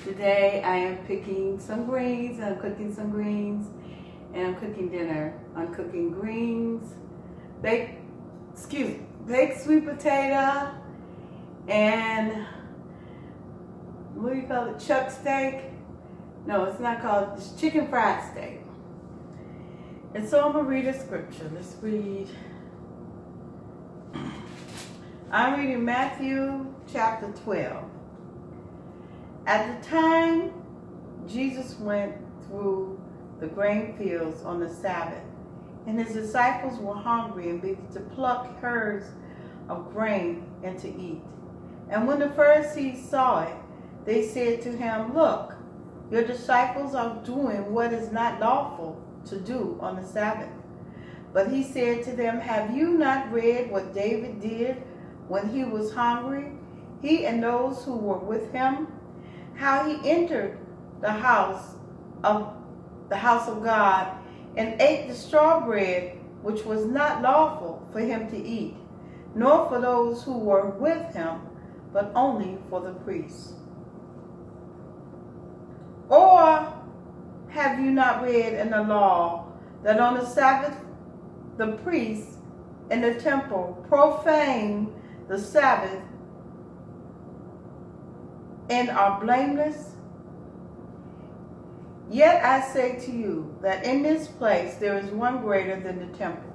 Today I am picking some greens, I'm cooking some greens, and I'm cooking dinner. I'm cooking greens, baked sweet potato, and what do you call it, chuck steak? No, it's not called, it's chicken fried steak. And so I'm going to read a scripture. Let's read. I'm reading Matthew chapter 12. At the time, Jesus went through the grain fields on the Sabbath, and his disciples were hungry and began to pluck herds of grain and to eat. And when the Pharisees saw it, they said to him, "Look, your disciples are doing what is not lawful to do on the Sabbath." But he said to them, "Have you not read what David did when he was hungry, he and those who were with him? How he entered the house of God and ate the straw bread, which was not lawful for him to eat, nor for those who were with him, but only for the priests. Or have you not read in the law that on the Sabbath the priests in the temple profane the Sabbath and are blameless? Yet I say to you that in this place there is one greater than the temple.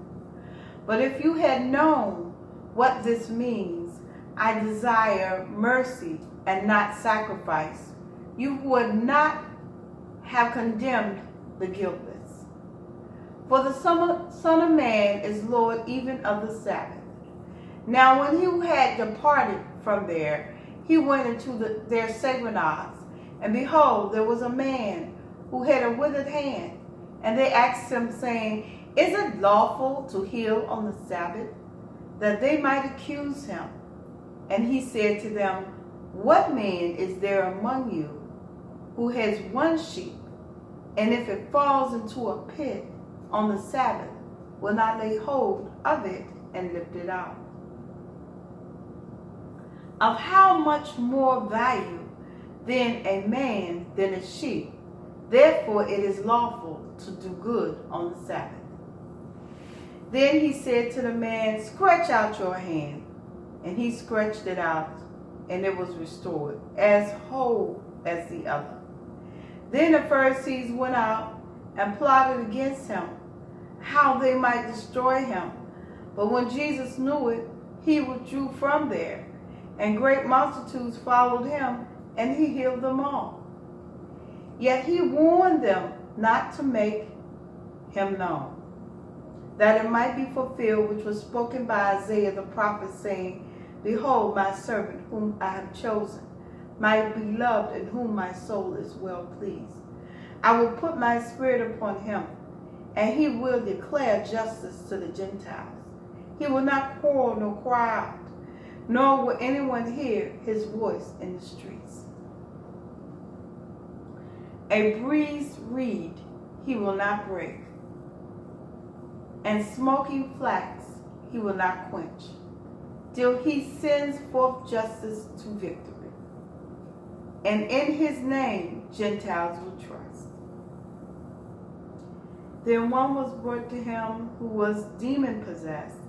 But if you had known what this means, I desire mercy and not sacrifice, you would not have condemned the guiltless. For the Son of Man is Lord even of the Sabbath." Now when he had departed from there, he went into their synagogues, and behold, there was a man who had a withered hand. And they asked him, saying, "Is it lawful to heal on the Sabbath?" That they might accuse him. And he said to them, "What man is there among you who has one sheep, and if it falls into a pit on the Sabbath, will not lay hold of it and lift it out? Of how much more value then a man than a sheep? Therefore it is lawful to do good on the Sabbath." Then he said to the man, "Stretch out your hand." And he stretched it out, and it was restored, as whole as the other. Then the Pharisees went out and plotted against him, how they might destroy him. But when Jesus knew it, he withdrew from there, and great multitudes followed him, and he healed them all. Yet he warned them not to make him known, that it might be fulfilled which was spoken by Isaiah the prophet, saying, "Behold my servant whom I have chosen, my beloved in whom my soul is well pleased. I will put my spirit upon him, and he will declare justice to the Gentiles. He will not quarrel nor cry out, nor will anyone hear his voice in the streets. A bruised reed he will not break, and smoking flax he will not quench, till he sends forth justice to victory. And in his name Gentiles will trust." Then one was brought to him who was demon-possessed,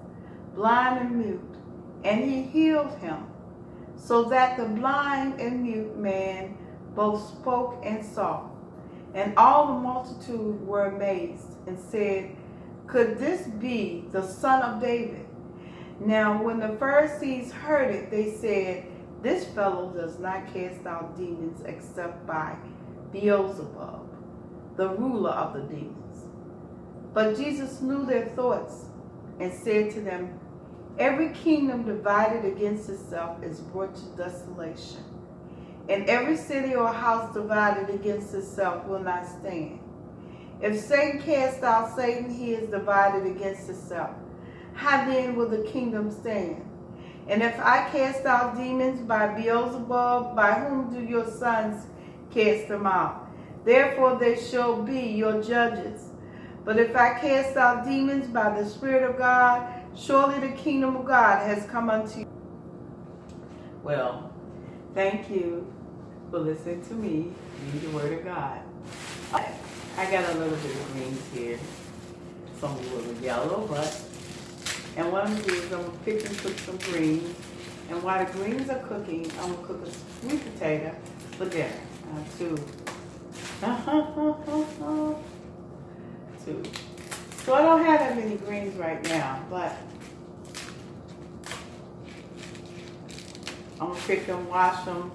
blind and mute, and he healed him, so that the blind and mute man both spoke and saw. And all the multitude were amazed, and said, "Could this be the Son of David?" Now when the Pharisees heard it, they said, "This fellow does not cast out demons except by Beelzebub, the ruler of the demons." But Jesus knew their thoughts, and said to them, "Every kingdom divided against itself is brought to desolation, and every city or house divided against itself will not stand. If Satan cast out Satan, he is divided against himself. How then will the kingdom stand? And if I cast out demons by Beelzebub, by whom do your sons cast them out? Therefore they shall be your judges. But if I cast out demons by the Spirit of God, surely the kingdom of God has come unto you." Well, thank you, but listen to me. Read the word of God. I got a little bit of greens here. Some a little yellow, but. And what I'm going to do is I'm going to pick and cook some greens. And while the greens are cooking, I'm going to cook a sweet potato for dinner. Two. Two. So I don't have that many greens right now, but I'm going to pick them, wash them.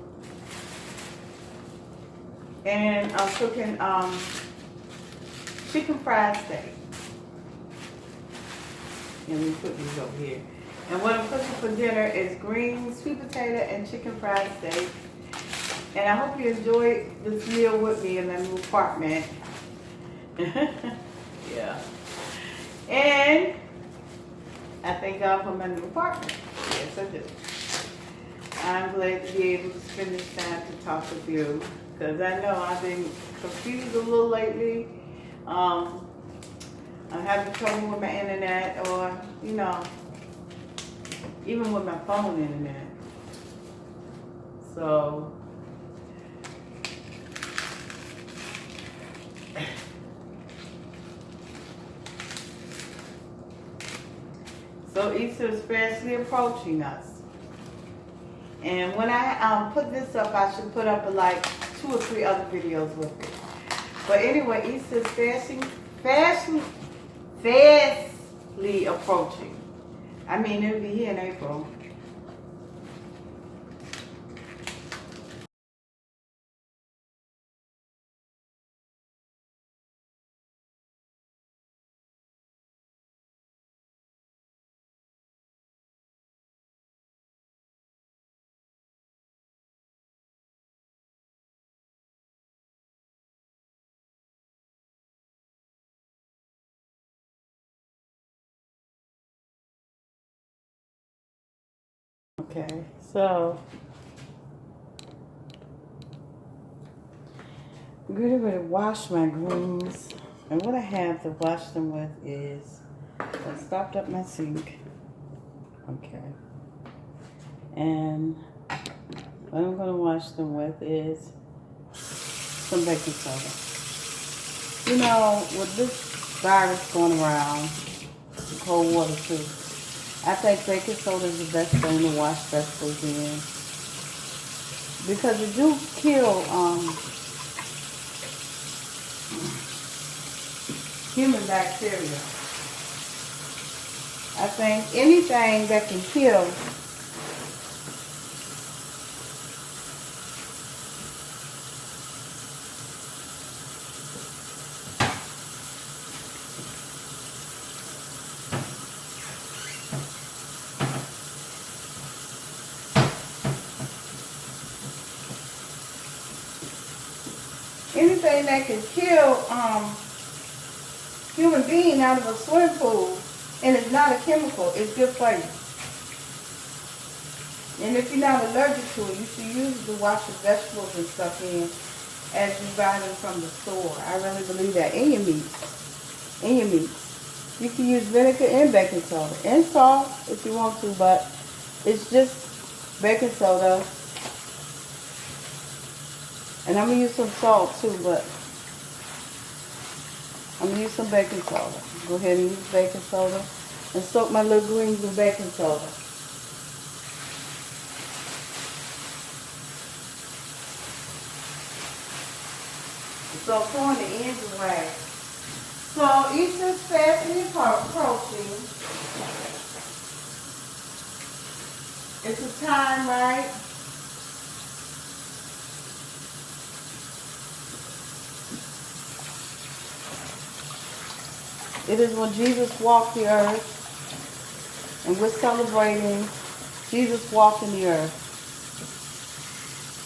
And I'm cooking chicken fried steak. And we put these over here. And what I'm cooking for dinner is greens, sweet potato, and chicken fried steak. And I hope you enjoyed this meal with me in my new apartment. Yeah. And I thank God for my new apartment. Yes, I do. I'm glad to be able to spend this time to talk with you, because I know I've been confused a little lately. I'm having trouble with my internet, or, you know, even with my phone internet. So, Easter is fastly approaching us. And when I put this up, I should put up like 2 or 3 other videos with it. But anyway, Easter is fastly approaching. I mean, it'll be here in April. Okay, so I'm going to wash my greens. And what I have to wash them with is, I stopped up my sink. Okay. And what I'm going to wash them with is some baking soda. You know, with this virus going around, cold water too, I think baking soda is the best thing to wash vegetables in, because it do kill human bacteria. I think anything that can kill anything that can kill human being out of a swimming pool, and it's not a chemical, it's good for you. And if you're not allergic to it, you should use it to wash your vegetables and stuff in as you buy them from the store. I really believe that. In your meats. In your meats. You can use vinegar and baking soda. And salt if you want to, but it's just baking soda. And I'm going to use some salt too, but I'm going to use some baking soda. Go ahead and use baking soda and soak my little greens with baking soda. So throwing the ends away. So Easter's fastly approaching. It's a time, right? It is when Jesus walked the earth, and we're celebrating Jesus walking the earth.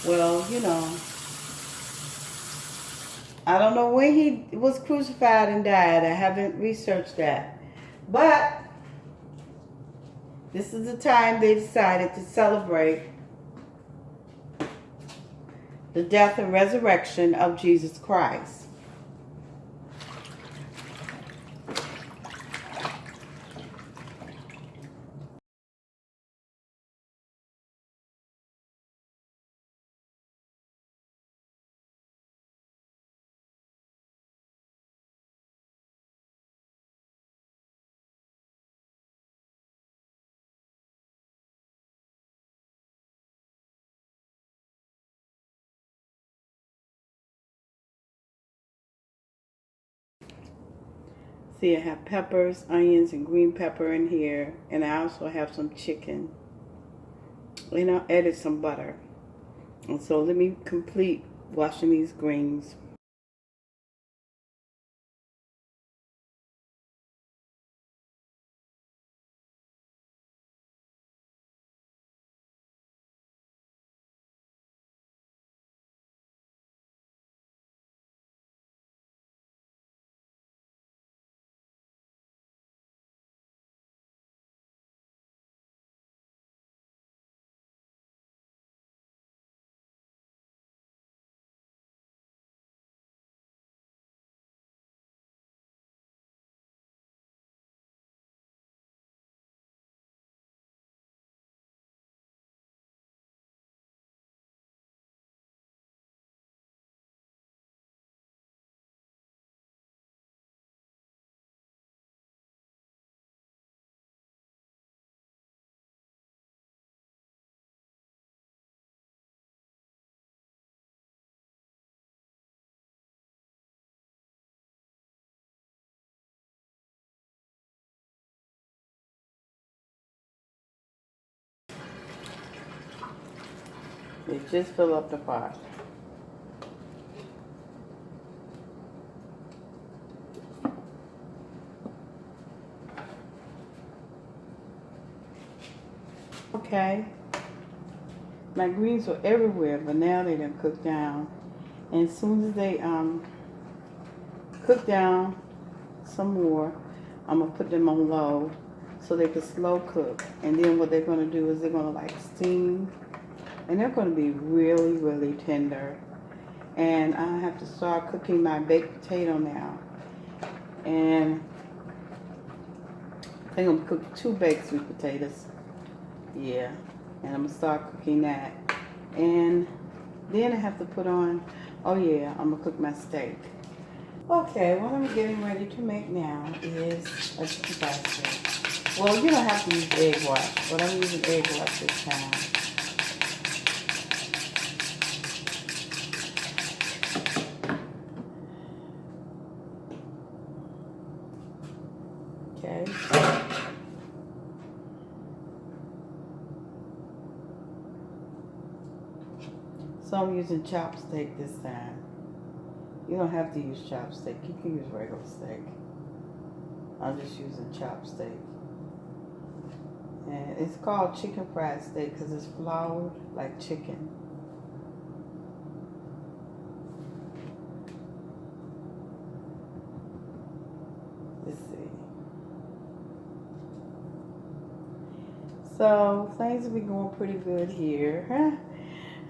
Well, you know, I don't know when he was crucified and died. I haven't researched that. But this is the time they decided to celebrate the death and resurrection of Jesus Christ. See, I have peppers, onions, and green pepper in here. And I also have some chicken. And I'll add some butter. And so let me complete washing these greens. They just fill up the pot. Okay. My greens were everywhere, but now they done cooked down. And as soon as they cook down some more, I'm gonna put them on low so they can slow cook. And then what they're gonna do is they're gonna like steam, and they're gonna be really, really tender. And I have to start cooking my baked potato now. And I think I'm gonna cook 2 baked sweet potatoes. Yeah, and I'm gonna start cooking that. And then I have to put on, oh yeah, I'm gonna cook my steak. Okay, what I'm getting ready to make now is a chicken fried steak. Well, you don't have to use egg wash, but I'm using egg wash this time. Okay. So I'm using chopstick this time. You don't have to use chopstick. You can use regular steak. I'm just using chopstick. And it's called chicken fried steak because it's floured like chicken. Let's see. So things will be going pretty good here. Huh?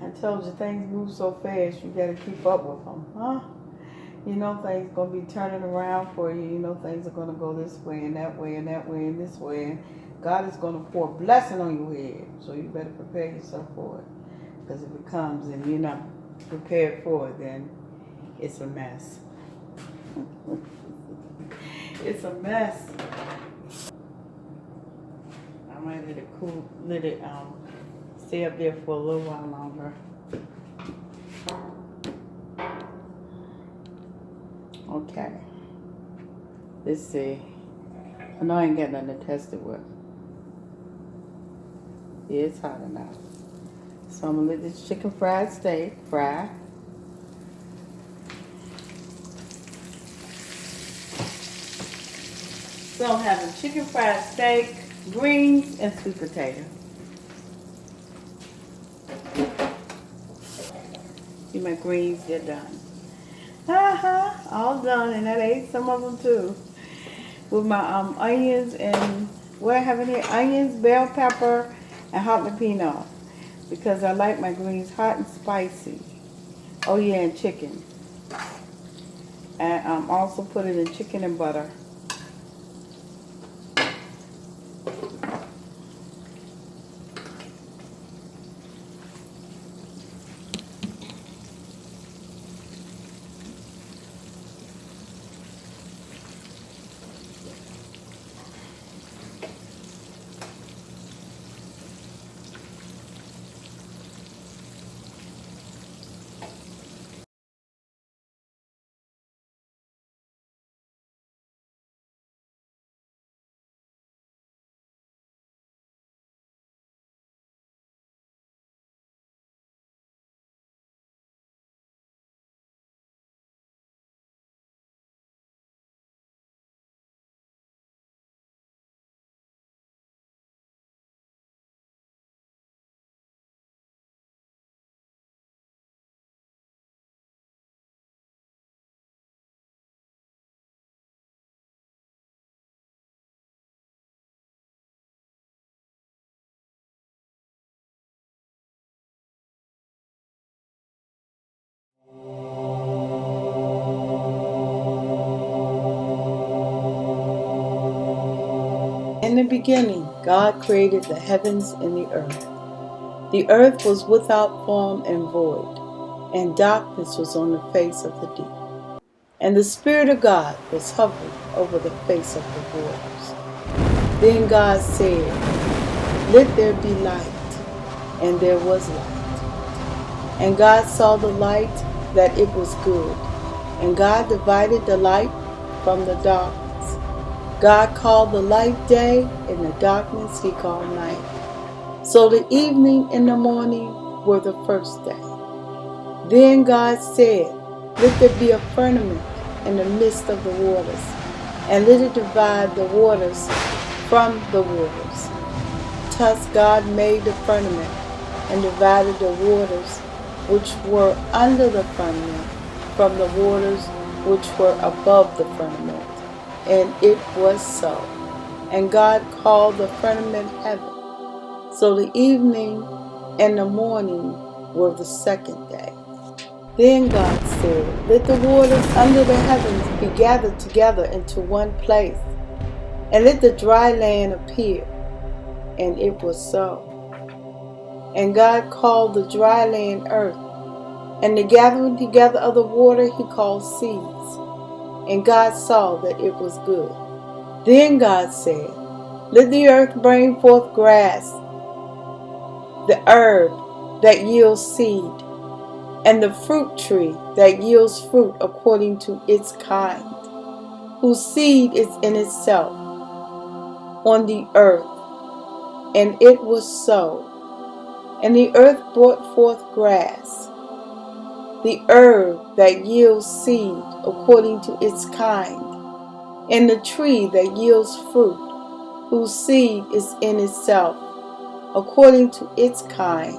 I told you things move so fast, you got to keep up with them, huh? You know things going to be turning around for you. You know things are going to go this way and that way and that way and this way. And God is going to pour a blessing on your head. So you better prepare yourself for it. Because if it comes and you're not prepared for it, then it's a mess. It's a mess. I might let it cool, stay up there for a little while longer. Okay. Let's see. I know I ain't got nothing to test it with. Yeah, it's hot enough. So I'm gonna let this chicken fried steak fry. So I'm having chicken fried steak, greens, and sweet potato. See my greens, they're done. All done, and I ate some of them too. With my onions and what I have in here, onions, bell pepper, and jalapeno. Because I like my greens hot and spicy. Oh yeah, and chicken. And also put it in chicken and butter. the beginning, God created the heavens and the earth. The earth was without form and void, and darkness was on the face of the deep. And the Spirit of God was hovering over the face of the waters. Then God said, "Let there be light," and there was light. And God saw the light, that it was good. And God divided the light from the darkness. God called the light day, and the darkness he called night. So the evening and the morning were the first day. Then God said, "Let there be a firmament in the midst of the waters, and let it divide the waters from the waters." Thus God made the firmament, and divided the waters which were under the firmament from the waters which were above the firmament. And it was so. And God called the firmament heaven. So the evening and the morning were the second day. Then God said, "Let the waters under the heavens be gathered together into one place, and let the dry land appear." And it was so. And God called the dry land earth, and the gathering together of the water he called seas. And God saw that it was good. Then God said, "Let the earth bring forth grass, the herb that yields seed, and the fruit tree that yields fruit according to its kind, whose seed is in itself on the earth." And it was so. And the earth brought forth grass, the herb that yields seed according to its kind, and the tree that yields fruit, whose seed is in itself according to its kind.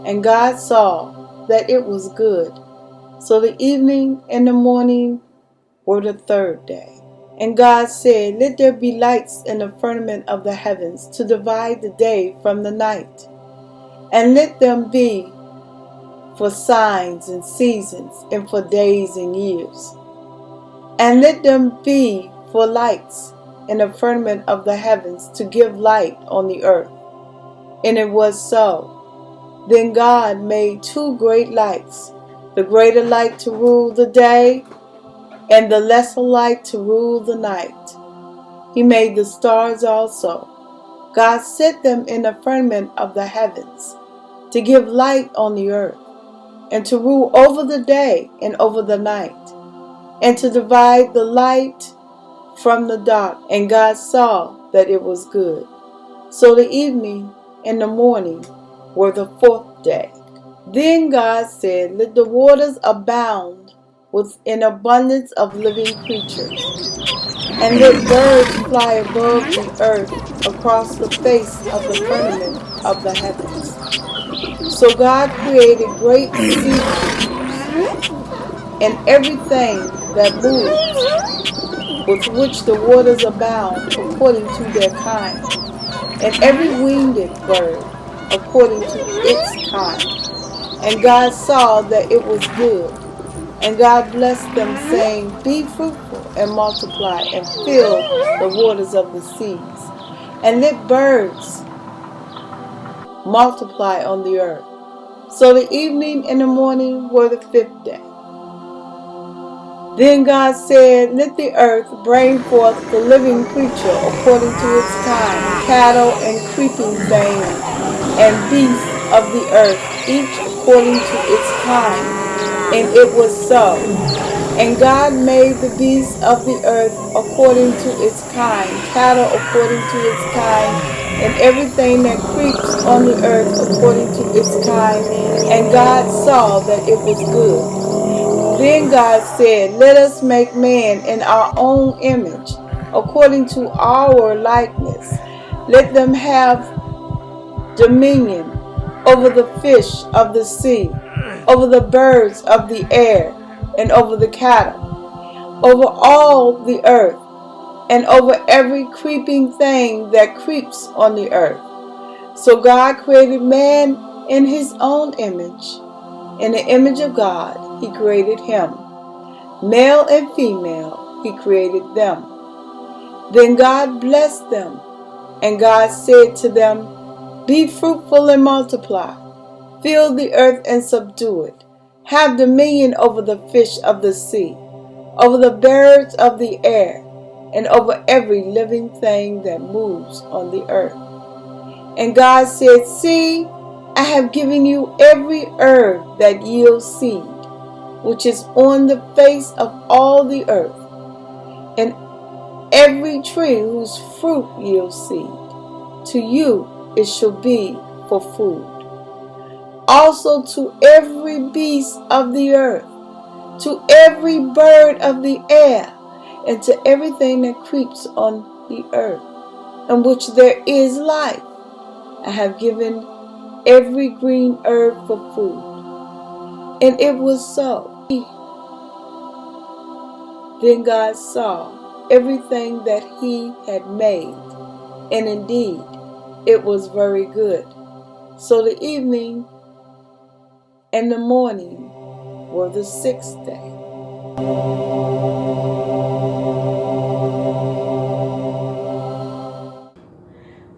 And God saw that it was good. So the evening and the morning were the third day. And God said, "Let there be lights in the firmament of the heavens to divide the day from the night, and let them be for signs and seasons, and for days and years. And let them be for lights in the firmament of the heavens to give light on the earth." And it was so. Then God made two great lights, the greater light to rule the day, and the lesser light to rule the night. He made the stars also. God set them in the firmament of the heavens to give light on the earth, and to rule over the day and over the night, and to divide the light from the dark. And God saw that it was good. So the evening and the morning were the fourth day. Then God said, "Let the waters abound with an abundance of living creatures, and let birds fly above the earth across the face of the firmament of the heavens." So God created great sea creatures, and everything that moves, with which the waters abound according to their kind, and every winged bird according to its kind. And God saw that it was good. And God blessed them, saying, "Be fruitful and multiply, and fill the waters of the seas, and let birds multiply on the earth." So the evening and the morning were the fifth day. Then God said, "Let the earth bring forth the living creature according to its kind, cattle and creeping thing, and beasts of the earth, each according to its kind." And it was so. And God made the beasts of the earth according to its kind, cattle according to its kind, and everything that creeps on the earth according to its kind. And God saw that it was good. Then God said, "Let us make man in our own image, according to our likeness. Let them have dominion over the fish of the sea, over the birds of the air, and over the cattle, over all the earth, and over every creeping thing that creeps on the earth." So God created man in his own image. In the image of God, he created him. Male and female, he created them. Then God blessed them, And God said to them, Be fruitful and multiply. Fill the earth and subdue it. Have dominion over the fish of the sea, over the birds of the air, and over every living thing that moves on the earth. And God said, See, I have given you every herb that yields seed, which is on the face of all the earth, and every tree whose fruit yields seed. To you it shall be for food. Also to every beast of the earth, to every bird of the air, and to everything that creeps on the earth, in which there is life, I have given every green herb for food. And it was so. Then God saw everything that he had made, and indeed it was very good. So the evening and the morning were the sixth day.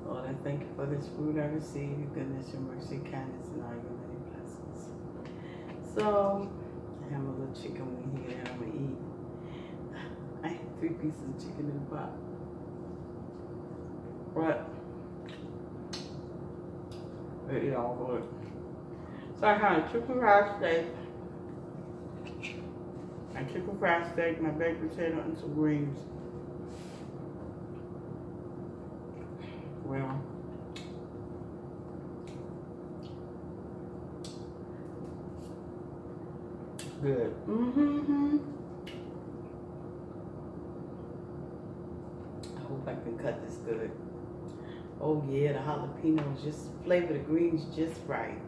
Lord, I thank you for this food I receive, your goodness, your mercy, kindness, and all your many blessings. So, I have a little chicken wing here that I'm going to eat. I have 3 pieces of chicken in the pot. But, I eat all of it. So I had a chicken fried steak, my baked potato, and some greens. Well, good. I hope I can cut this good. Oh yeah, the jalapenos just flavor the greens just right.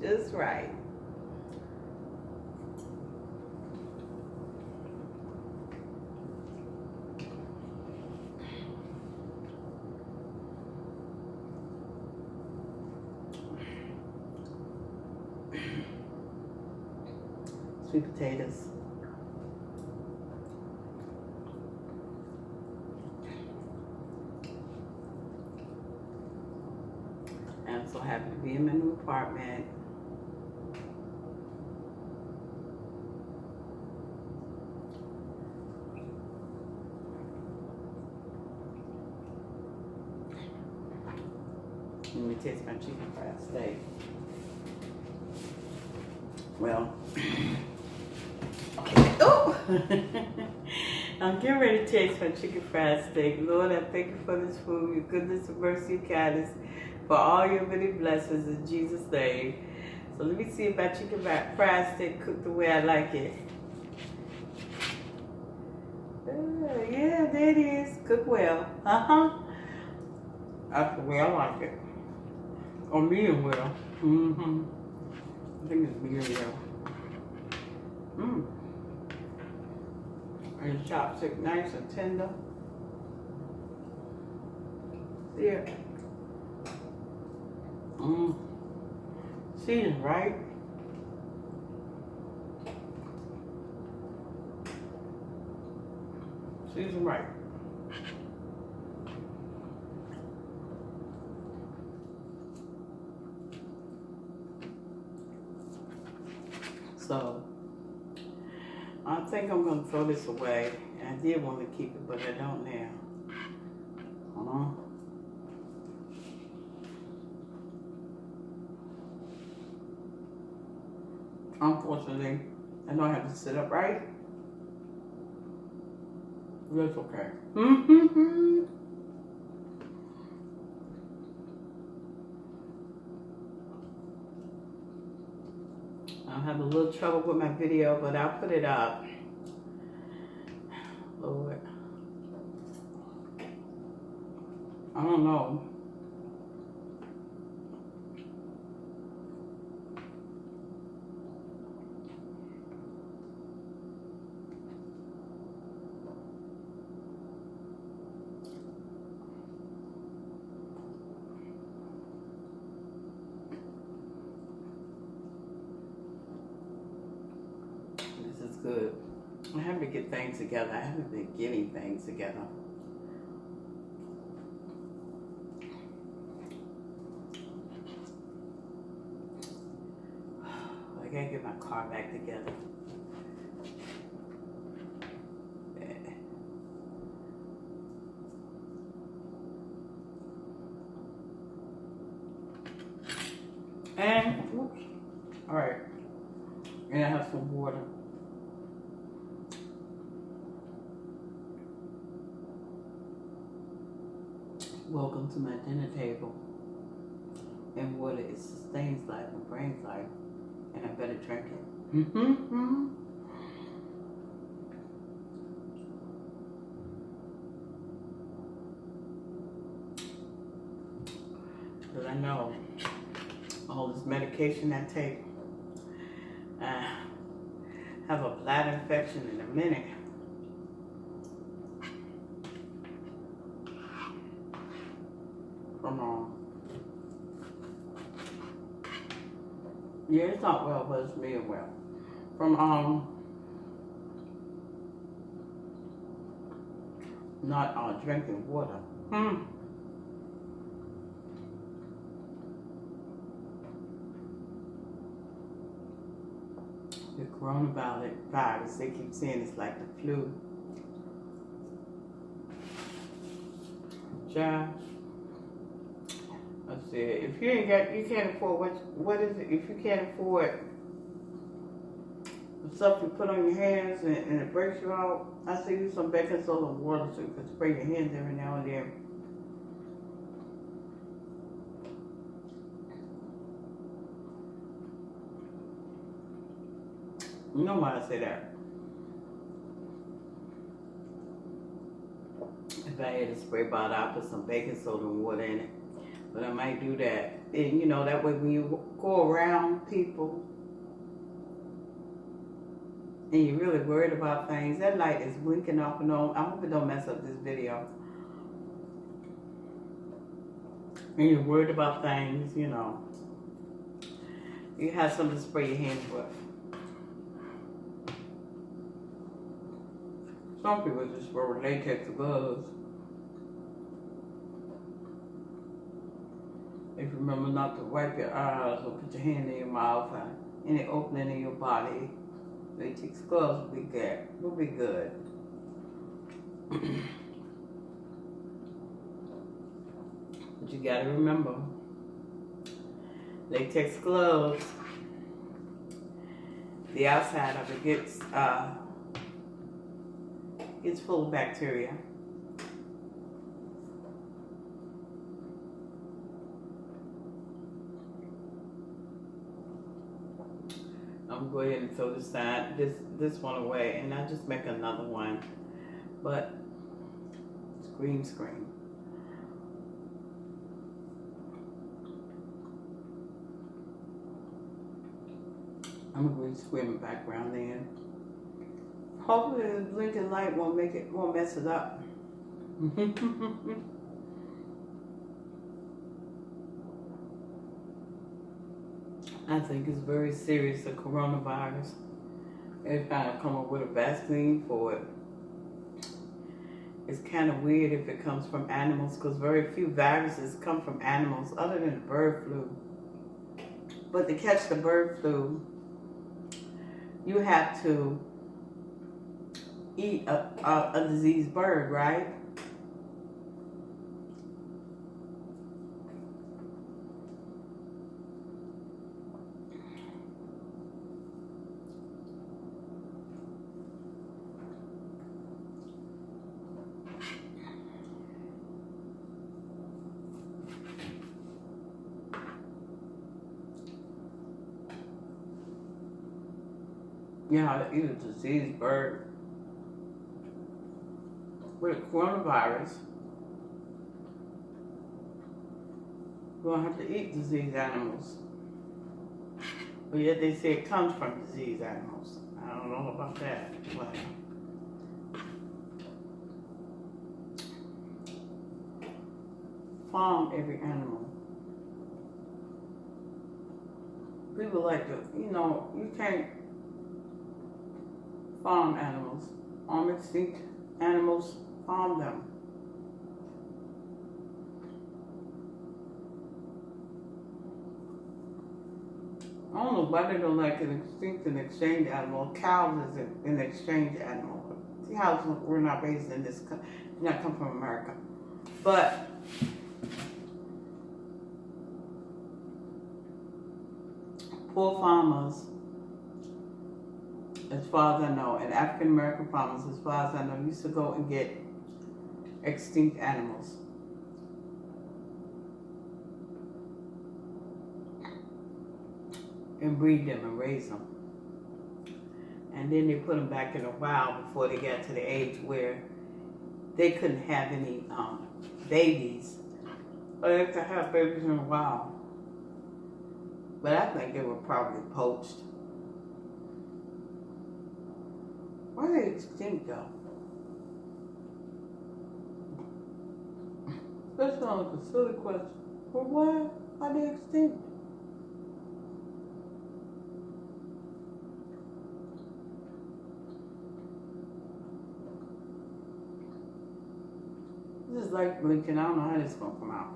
Just right. Sweet potatoes. I'm so happy to be in my new apartment. Let me taste my chicken fried steak. Well, okay. Oh! I'm getting ready to taste my chicken fried steak. Lord, I thank you for this food, your goodness, your mercy, your kindness, for all your many blessings in Jesus' name. So let me see if my chicken fried steak cooked the way I like it. Yeah, there it is. Cooked well. That's the way I like it. Or medium well. I think it's medium well. And the chopstick nice and tender. Yeah. Seasoned right. Seasoned right. So, I think I'm going to throw this away. I did want to keep it, but I don't now. Unfortunately, I don't have to sit upright. That's okay. I'll have a little trouble with my video, but I'll put it up. Lord. I don't know. This is good. I have to get things together. I haven't been getting things together. can't get my car back together. And, oops, all right, and I have some water. Welcome to my dinner table. And water, it sustains life and brings life, and I better drink it. Because I know all this medication I take, I have a bladder infection in a minute. Yeah, it's not well, but it's me well. From not drinking water. The coronavirus, they keep saying it's like the flu. Child, I said, if you ain't got, you can't afford, what is it? If you can't afford the stuff you put on your hands and it breaks you out, I say use some baking soda and water so you can spray your hands every now and then. You know why I say that? If I had a spray bottle, I'd put some baking soda and water in it. But I might do that. And you know, that way when you go around people and you're really worried about things, that light is blinking off and on. I hope it don't mess up this video. And you're worried about things, you know, you have something to spray your hands with. Some people just wear latex gloves. If you remember not to wipe your eyes or put your hand in your mouth or any opening in your body, latex gloves will be good. Will be good. But you gotta remember, latex gloves, the outside of it gets full of bacteria. I'm going to go ahead and throw this one away, and I'll just make another one, but it's green screen. I'm a green screen background then. Hopefully the blinking light won't mess it up. I think it's very serious, the coronavirus. They're trying to come up with a vaccine for it. It's kind of weird if it comes from animals, because very few viruses come from animals other than the bird flu. But to catch the bird flu, you have to eat a diseased bird, right? You know how to eat a diseased bird. With coronavirus, we don't have to eat diseased animals. But yet they say it comes from diseased animals. I don't know about that. But farm every animal. People like to, you know, you can't farm animals. Farm extinct animals, farm them. I don't know why they don't like an extinct and exchange animal. Cows is an exchange animal. See how we're not raised in this, not come from America. But poor farmers, as far as I know, and African American farmers, as far as I know, used to go and get extinct animals. And breed them and raise them. And then they put them back in the wild before they got to the age where they couldn't have any babies. Or they could have babies in the wild. But I think they were probably poached. Why are they extinct though? That sounds like a silly question. But why are they extinct? This is like blinking. I don't know how this is going to come out.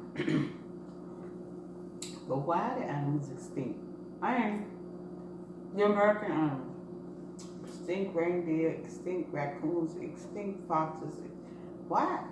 But why are the animals extinct? The American animals. Extinct reindeer, extinct raccoons, extinct foxes. Why?